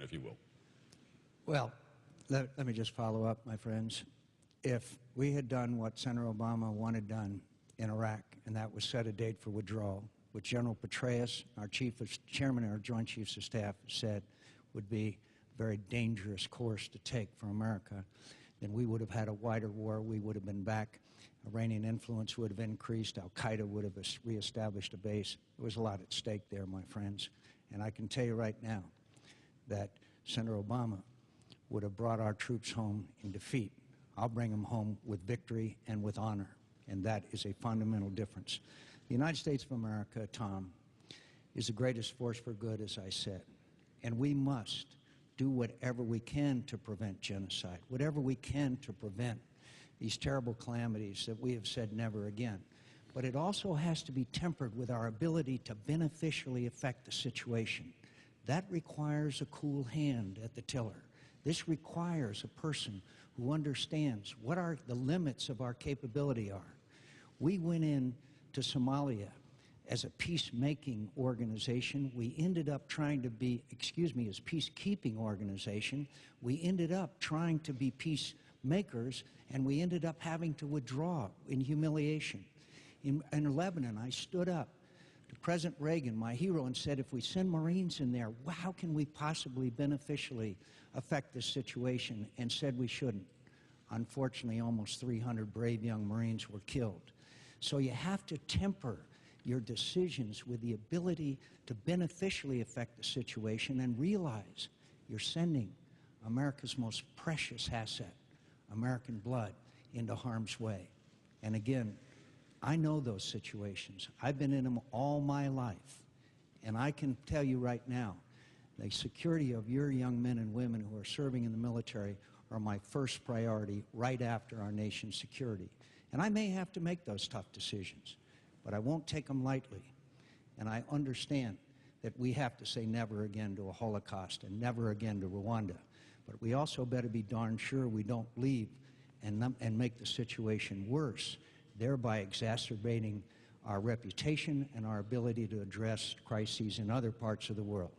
if you will. Well, let me just follow up, my friends. If we had done what Senator Obama wanted done in Iraq, and that was set a date for withdrawal, which General Petraeus, our chairman of our Joint Chiefs of Staff, said would be a very dangerous course to take for America, then we would have had a wider war. We would have been back. Iranian influence would have increased. Al-Qaeda would have reestablished a base. There was a lot at stake there, my friends. And I can tell you right now that Senator Obama would have brought our troops home in defeat. I'll bring them home with victory and with honor. And that is a fundamental difference. The United States of America, Tom, is the greatest force for good, as I said. And we must do whatever we can to prevent genocide, whatever we can to prevent these terrible calamities that we have said never again. But it also has to be tempered with our ability to beneficially affect the situation. That requires a cool hand at the tiller. This requires a person who understands what the limits of our capability are. We went in to Somalia as a peacemaking organization. We ended up trying to be, as peacekeeping organization. We ended up trying to be peacemakers, and we ended up having to withdraw in humiliation. In Lebanon, I stood up to President Reagan, my hero, and said, if we send Marines in there, how can we possibly beneficially affect this situation? And said we shouldn't. Unfortunately, almost 300 brave young Marines were killed. So you have to temper your decisions with the ability to beneficially affect the situation and realize you're sending America's most precious asset, American blood, into harm's way. And again, I know those situations. I've been in them all my life. And I can tell you right now, the security of your young men and women who are serving in the military are my first priority right after our nation's security. And I may have to make those tough decisions, but I won't take them lightly. And I understand that we have to say never again to a Holocaust and never again to Rwanda. But we also better be darn sure we don't leave and make the situation worse, thereby exacerbating our reputation and our ability to address crises in other parts of the world.